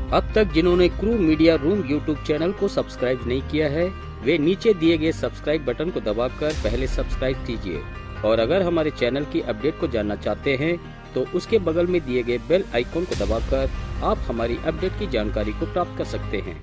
अब तक जिन्होंने crew media room YouTube channel को सब्सक्राइब नहीं किया है, वे नीचे दिए गए सब्सक्राइब बटन को दबाकर पहले सब्सक्राइब कीजिए। और अगर हमारे चैनल की अपडेट को जानना चाहते हैं तो उसके बगल में दिए गए बेल आइकॉन को दबाकर आप हमारी अपडेट की जानकारी को प्राप्त कर सकते हैं।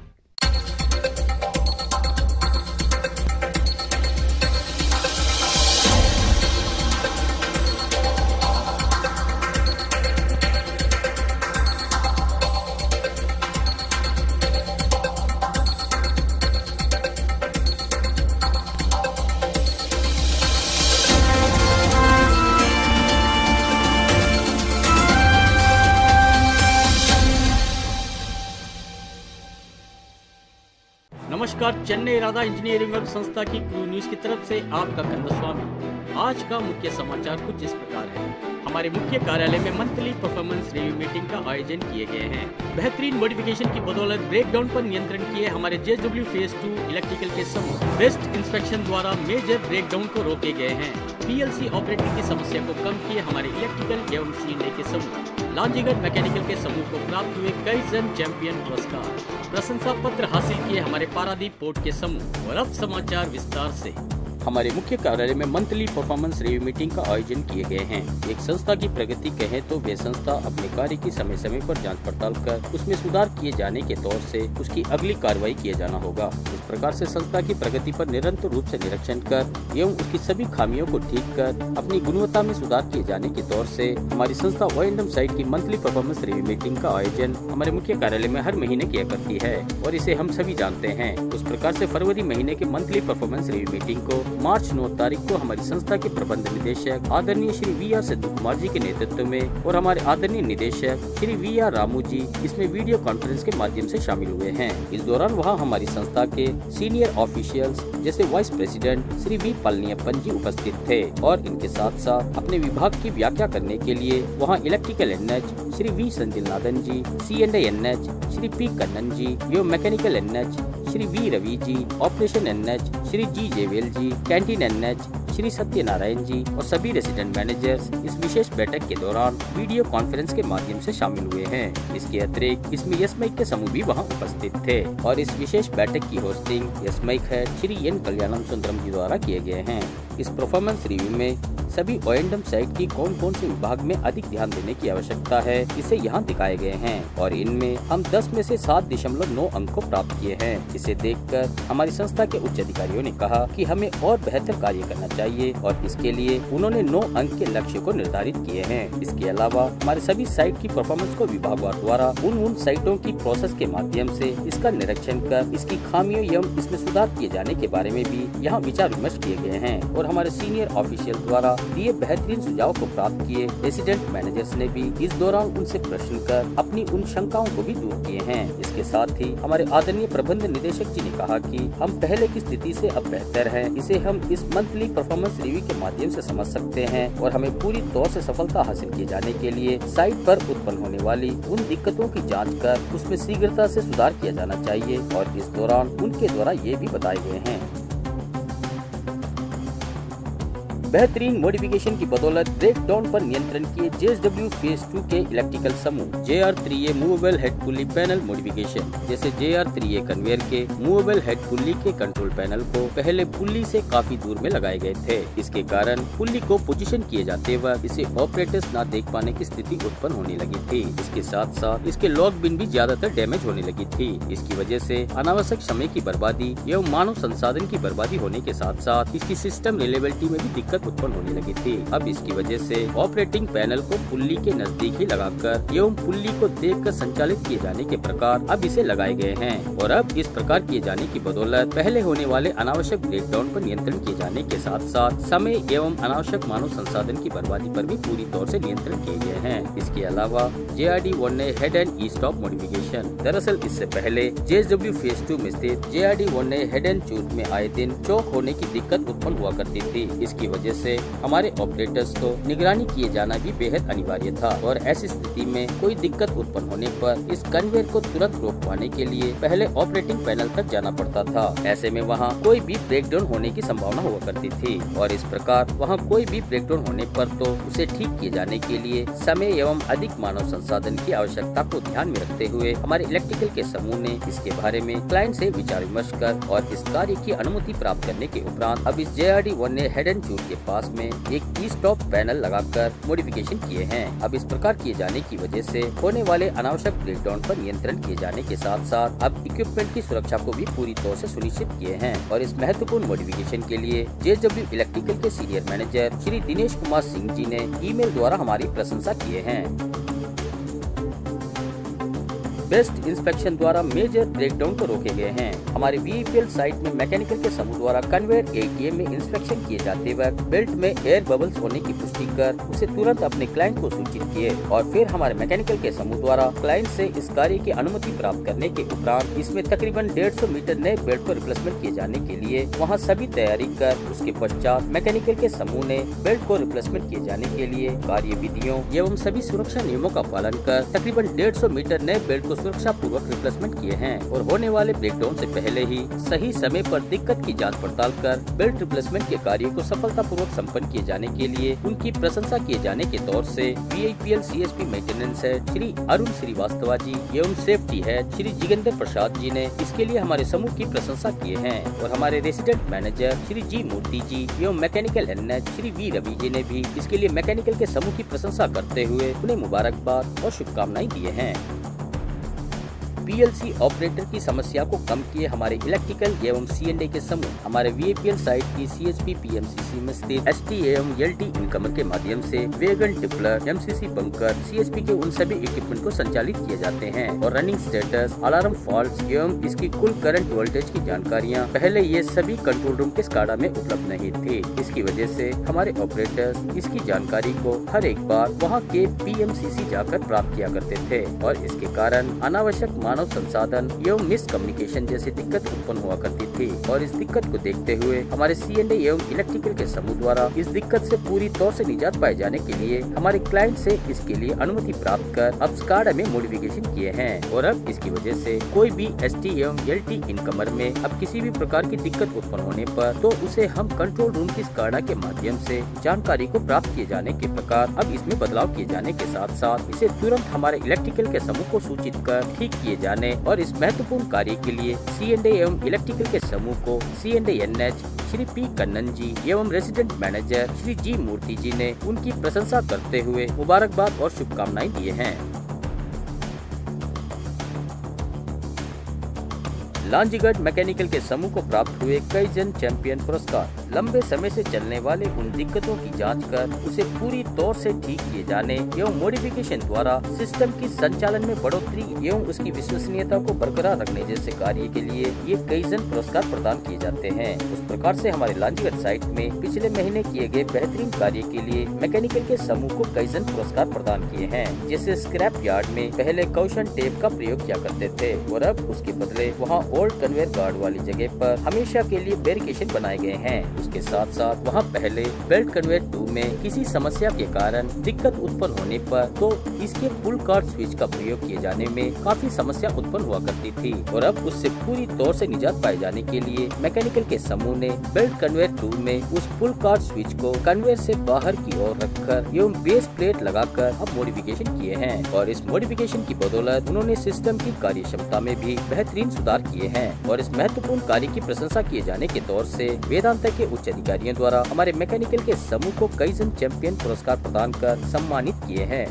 नमस्कार, चेन्नई राधा इंजीनियरिंग वर्ग संस्था की क्रू न्यूज की तरफ से आपका कन्नस्वामी। आज का मुख्य समाचार कुछ इस प्रकार है। हमारे मुख्य कार्यालय में मंथली परफॉर्मेंस रिव्यू मीटिंग का आयोजन किए गए हैं। बेहतरीन मॉडिफिकेशन की बदौलत ब्रेकडाउन पर नियंत्रण किए हमारे JSW फेज 2 इलेक्ट्रिकल के समूह बेस्ट इंस्पेक्शन द्वारा मेजर ब्रेकडाउन को रोके गए हैं। PLC ऑपरेटिंग की समस्या को कम किए हमारे इलेक्ट्रिकल एवं C&I के समूह लांजीगढ़ मैकेनिकल के समूह को प्राप्त हुए कई जन चैंपियन पुरस्कार। प्रशंसा पत्र हासिल किए हमारे पारादीप पोर्ट के समूह। और अब समाचार विस्तार से। हमारे मुख्य कार्यालय में मंथली परफॉर्मेंस रिव्यू मीटिंग का आयोजन किए गए हैं। एक संस्था की प्रगति कहें तो वे संस्था अपने कार्य की समय समय पर जांच पड़ताल कर उसमें सुधार किए जाने के तौर से उसकी अगली कार्रवाई किए जाना होगा। इस प्रकार से संस्था की प्रगति पर निरंतर रूप से निरीक्षण कर एवं उसकी सभी खामियों को ठीक कर अपनी गुणवत्ता में सुधार किए जाने के तौर से हमारी संस्था O&M साइट की मंथली परफॉर्मेंस रिव्यू मीटिंग का आयोजन हमारे मुख्य कार्यालय में हर महीने किया करती है और इसे हम सभी जानते हैं। उस प्रकार से फरवरी महीने के मंथली परफॉर्मेंस रिव्यू मीटिंग को मार्च 9 तारीख को हमारी संस्था के प्रबंध निदेशक आदरणीय श्री VR सिद्धू कुमार जी के नेतृत्व में और हमारे आदरणीय निदेशक श्री VR रामू जी इसमें वीडियो कॉन्फ्रेंस के माध्यम से शामिल हुए हैं। इस दौरान वहां हमारी संस्था के सीनियर ऑफिशियल्स जैसे वाइस प्रेसिडेंट श्री V पलनियप्पन जी उपस्थित थे और इनके साथ साथ अपने विभाग की व्याख्या करने के लिए वहाँ electrical NH Shri V Sanjil Nadan ji, C&I NH Shri P Kannan ji एवं mechanical NH Shri V Ravi ji, operation NH Shri G Jewel ji, canteen NH Shri Satyanarayana ji और सभी रेसिडेंट मैनेजर्स इस विशेष बैठक के दौरान वीडियो कॉन्फ्रेंस के माध्यम से शामिल हुए हैं। इसके अतिरिक्त इसमें यशमैक के समूह भी वहां उपस्थित थे और इस विशेष बैठक की होस्टिंग यशमैक हेड श्री N कल्याणम सुंदरम जी द्वारा किए गए हैं। इस परफॉर्मेंस रिव्यू में सभी O&M साइट की कौन कौन से विभाग में अधिक ध्यान देने की आवश्यकता है इसे यहाँ दिखाए गए हैं और इनमें हम 10 में से 7.9 अंक को प्राप्त किए हैं। इसे देखकर हमारी संस्था के उच्च अधिकारियों ने कहा कि हमें और बेहतर कार्य करना चाहिए और इसके लिए उन्होंने 9 अंक के लक्ष्य को निर्धारित किए हैं। इसके अलावा हमारे सभी साइट की परफॉर्मेंस को विभागवार द्वारा उन साइटों की प्रोसेस के माध्यम से इसका निरीक्षण कर इसकी खामियों एवं इसमें सुधार किए जाने के बारे में भी यहाँ विचार विमर्श किए गए हैं और हमारे सीनियर ऑफिशियल द्वारा दिए बेहतरीन सुझाव को प्राप्त किए रेसिडेंट मैनेजर्स ने भी इस दौरान उनसे प्रश्न कर अपनी उन शंकाओं को भी दूर किए हैं। इसके साथ ही हमारे आदरणीय प्रबंध निदेशक जी ने कहा कि हम पहले की स्थिति से अब बेहतर हैं। इसे हम इस मंथली परफॉर्मेंस रिव्यू के माध्यम से समझ सकते हैं और हमें पूरी तौर से सफलता हासिल किए जाने के लिए साइट पर उत्पन्न होने वाली उन दिक्कतों की जाँच कर उसमें शीघ्रता से सुधार किया जाना चाहिए और इस दौरान उनके द्वारा ये भी बताए गए हैं। बेहतरीन मॉडिफिकेशन की बदौलत ब्रेकडाउन पर नियंत्रण किए JSW फेज 2 के इलेक्ट्रिकल समूह JR3A movable head pulley panel modification. जैसे JR3A कन्वेयर के मूवेबल हेड पुल्ली के कंट्रोल पैनल को पहले पुल्ली से काफी दूर में लगाए गए थे। इसके कारण पुल्ली को पोजीशन किए जाते वक्त इसे ऑपरेटर्स न देख पाने की स्थिति उत्पन्न होने लगी थी। इसके साथ साथ इसके लॉक बिन भी ज्यादातर डैमेज होने लगी थी। इसकी वजह से अनावश्यक समय की बर्बादी एवं मानव संसाधन की बर्बादी होने के साथ साथ इसकी सिस्टम रिलेबिलिटी में भी दिक्कत उत्पन्न होने लगी थी। अब इसकी वजह से ऑपरेटिंग पैनल को पुल्ली के नजदीक ही लगाकर एवं पुल्ली को देखकर संचालित किए जाने के प्रकार अब इसे लगाए गए हैं और अब इस प्रकार किए जाने की बदौलत पहले होने वाले अनावश्यक ब्रेकडाउन पर नियंत्रण किए जाने के साथ साथ समय एवं अनावश्यक मानव संसाधन की बर्बादी पर भी पूरी तौर से नियंत्रण किए गए हैं। इसके अलावा JRD1 ने head and E stop modification. दरअसल इससे पहले JSW फेज 2 में स्थित JRD1 ने हेड एंड चूट में आए दिन चौक होने की दिक्कत उत्पन्न हुआ करती थी। इसकी वजह वजह से हमारे ऑपरेटर्स को निगरानी किए जाना भी बेहद अनिवार्य था और ऐसी स्थिति में कोई दिक्कत उत्पन्न होने पर इस कन्वेयर को तुरंत रोक पाने के लिए पहले ऑपरेटिंग पैनल तक जाना पड़ता था। ऐसे में वहाँ कोई भी ब्रेकडाउन होने की संभावना हुआ करती थी और इस प्रकार वहाँ कोई भी ब्रेकडाउन होने पर तो उसे ठीक किए जाने के लिए समय एवं अधिक मानव संसाधन की आवश्यकता को ध्यान में रखते हुए हमारे इलेक्ट्रिकल के समूह ने इसके बारे में क्लाइंट से विचार विमर्श कर और इस कार्य की अनुमति प्राप्त करने के उपरांत अब इस JRD1 ने हेड एंड शूट के पास में एक की स्टॉप पैनल लगाकर मॉडिफिकेशन किए हैं। अब इस प्रकार किए जाने की वजह से होने वाले अनावश्यक ब्रेकडाउन पर नियंत्रण किए जाने के साथ साथ अब इक्विपमेंट की सुरक्षा को भी पूरी तौर से सुनिश्चित किए हैं और इस महत्वपूर्ण मॉडिफिकेशन के लिए JW इलेक्ट्रिकल के सीनियर मैनेजर श्री दिनेश कुमार सिंह जी ने ईमेल द्वारा हमारी प्रशंसा किए हैं। बेस्ट इंस्पेक्शन द्वारा मेजर ब्रेकडाउन को रोके गए हैं। हमारे VEPL साइट में मैकेनिकल के समूह द्वारा कन्वेयर ATM में इंस्पेक्शन किए जाते वक्त बेल्ट में एयर बबल्स होने की पुष्टि कर उसे तुरंत अपने क्लाइंट को सूचित किए और फिर हमारे मैकेनिकल के समूह द्वारा क्लाइंट से इस कार्य की अनुमति प्राप्त करने के उपरांत इसमें तकरीबन 150 मीटर नए बेल्ट को रिप्लेसमेंट किए जाने के लिए वहाँ सभी तैयारी कर उसके पश्चात मैकेनिकल के समूह ने बेल्ट को रिप्लेसमेंट किए जाने के लिए कार्य विधियों एवं सभी सुरक्षा नियमों का पालन कर तकरीबन 150 मीटर नए बेल्ट को सुरक्षा पूर्वक रिप्लेसमेंट किए हैं और होने वाले ब्रेकडाउन से पहले ही सही समय पर दिक्कत की जांच पड़ताल कर बेल्ट रिप्लेसमेंट के कार्य को सफलतापूर्वक संपन्न किए जाने के लिए उनकी प्रशंसा किए जाने के तौर से VIPL CSP maintenance head Shri Arun Srivastava ji एवं सेफ्टी हेड श्री जिगेंद्र प्रसाद जी ने इसके लिए हमारे समूह की प्रशंसा किए हैं और हमारे resident manager Shri G Murthy ji एवं mechanical NH Shri V Ravi ji ने भी इसके लिए मैकेनिकल के समूह की प्रशंसा करते हुए उन्हें मुबारकबाद और शुभकामनाएं दिए हैं। PLC ऑपरेटर की समस्या को कम किए हमारे इलेक्ट्रिकल एवं C&A के समूह हमारे VIPL साइट की CSP PMCC में स्थित ST एवं LT इनकमर के माध्यम से वेगन टिपलर MCC बंकर CSP के उन सभी इक्विपमेंट को संचालित किए जाते हैं और रनिंग स्टेटस अलार्म फॉल्ट एवं इसकी कुल करंट वोल्टेज की जानकारियाँ पहले ये सभी कंट्रोल रूम के SCADA में उपलब्ध नहीं थी। इसकी वजह से हमारे ऑपरेटर्स इसकी जानकारी को हर एक बार वहाँ के PMCC जाकर प्राप्त किया करते थे और इसके कारण अनावश्यक मानव संसाधन एवं मिसकम्युनिकेशन जैसी दिक्कत उत्पन्न हुआ करती थी और इस दिक्कत को देखते हुए हमारे C&A एवं इलेक्ट्रिकल के समूह द्वारा इस दिक्कत से पूरी तौर से निजात पाए जाने के लिए हमारे क्लाइंट से इसके लिए अनुमति प्राप्त कर अब SCADA में मॉडिफिकेशन किए हैं और अब इसकी वजह से कोई भी ST एवं LT इनकमर में अब किसी भी प्रकार की दिक्कत उत्पन्न होने पर तो उसे हम कंट्रोल रूम की SCADA के माध्यम से जानकारी को प्राप्त किए जाने के प्रकार अब इसमें बदलाव किए जाने के साथ साथ इसे तुरंत हमारे इलेक्ट्रिकल के समूह को सूचित कर ठीक किए जाने और इस महत्वपूर्ण कार्य के लिए C&A एवं इलेक्ट्रिकल के समूह को C&A NH Shri P Kannan ji एवं रेसिडेंट मैनेजर श्री G मूर्ति जी ने उनकी प्रशंसा करते हुए मुबारकबाद और शुभकामनाएं दिए हैं। लांजीगढ़ मैकेनिकल के समूह को प्राप्त हुए कई जन चैंपियन पुरस्कार। लंबे समय से चलने वाले उन दिक्कतों की जांच कर उसे पूरी तौर से ठीक किए जाने एवं मॉडिफिकेशन द्वारा सिस्टम की संचालन में बढ़ोतरी एवं उसकी विश्वसनीयता को बरकरार रखने जैसे कार्य के लिए ये कई जन पुरस्कार प्रदान किए जाते हैं। उस प्रकार से हमारे लांजीगढ़ साइट में पिछले महीने किए गए बेहतरीन कार्य के लिए मैकेनिकल के समूह को कई जन पुरस्कार प्रदान किए हैं। जैसे स्क्रैप यार्ड में पहले कौशन टेप का प्रयोग किया करते थे और अब उसके बदले वहाँ ओल्ड कन्वेयर गार्ड वाली जगह पर हमेशा के लिए बैरिकेशन बनाए गए हैं। उसके साथ साथ वहाँ पहले बेल्ट कन्वेयर 2 में किसी समस्या के कारण दिक्कत उत्पन्न होने पर तो इसके पुल कार्ड स्विच का प्रयोग किए जाने में काफी समस्या उत्पन्न हुआ करती थी और अब उससे पूरी तौर से निजात पाए जाने के लिए मैकेनिकल के समूह ने बेल्ट कन्वेयर 2 में उस पुल कार्ड स्विच को कन्वेयर से बाहर की ओर रखकर एवं बेस प्लेट लगाकर अब मॉडिफिकेशन किए हैं और इस मॉडिफिकेशन की बदौलत उन्होंने सिस्टम की कार्य क्षमता में भी बेहतरीन सुधार किए हैं और इस महत्वपूर्ण कार्य की प्रशंसा किए जाने के तौर से वेदांता के उच्च अधिकारियों द्वारा हमारे मैकेनिकल के समूह को कई जन चैंपियन पुरस्कार प्रदान कर सम्मानित किए हैं।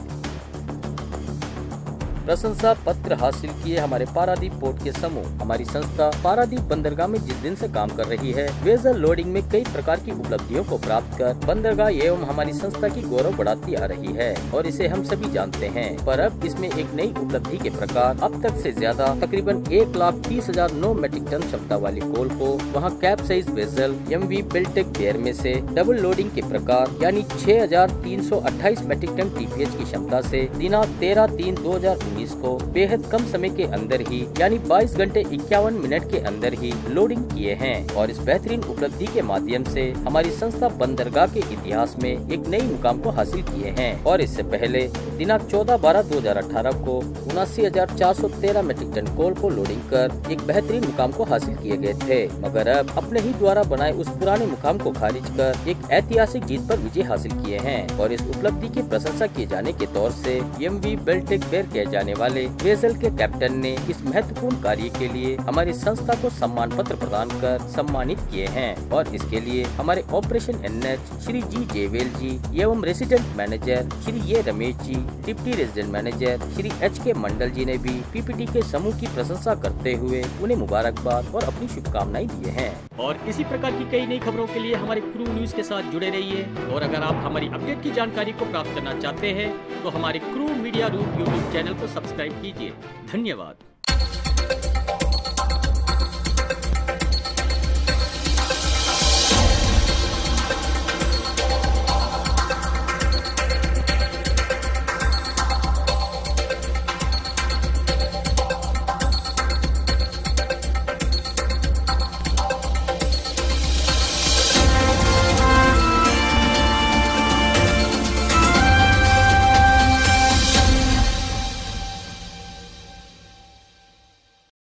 प्रशंसा पत्र हासिल किए हमारे पारादीप पोर्ट के समूह। हमारी संस्था पारादीप बंदरगाह में जिस दिन से काम कर रही है वेजल लोडिंग में कई प्रकार की उपलब्धियों को प्राप्त कर बंदरगाह एवं हमारी संस्था की गौरव बढ़ाती आ रही है और इसे हम सभी जानते हैं। पर अब इसमें एक नई उपलब्धि के प्रकार अब तक से ज्यादा तकरीबन 1,30,009 मेट्रिक टन क्षमता वाली कोल को वहाँ कैप साइज वेजल MV बिल्टेक बेयर में से डबल लोडिंग के प्रकार यानी 6,328 मेट्रिक टन TPH की क्षमता से दिनांक 13/3/2019 19 को बेहद कम समय के अंदर ही यानी 22 घंटे 51 मिनट के अंदर ही लोडिंग किए हैं और इस बेहतरीन उपलब्धि के माध्यम से हमारी संस्था बंदरगाह के इतिहास में एक नई मुकाम को हासिल किए हैं। और इससे पहले दिनांक 14/12/2018 को 79,413 मीट्रिक टन कोल को लोडिंग कर एक बेहतरीन मुकाम को हासिल किए गए थे, मगर अब अपने ही द्वारा बनाए उस पुराने मुकाम को खारिज कर एक ऐतिहासिक जीत पर विजय हासिल किए हैं। और इस उपलब्धि की प्रशंसा किए जाने के तौर से MV बेल्टेक बेर कहे जाने वाले वेसल के कैप्टन ने इस महत्वपूर्ण कार्य के लिए हमारी संस्था को सम्मान पत्र प्रदान कर सम्मानित किए हैं। और इसके लिए हमारे operation NH Shri G Jewel ji एवं resident manager Shri A Ramesh ji, deputy resident manager Shri HK Mandal ji ने भी PPT के समूह की प्रशंसा करते हुए उन्हें मुबारकबाद और अपनी शुभकामनाएं दिए हैं। और इसी प्रकार की कई नई खबरों के लिए हमारे क्रू न्यूज के साथ जुड़े रहिए। और अगर आप हमारी अपडेट की जानकारी को प्राप्त करना चाहते हैं तो हमारे crew media room YouTube channel को सब्सक्राइब कीजिए। धन्यवाद।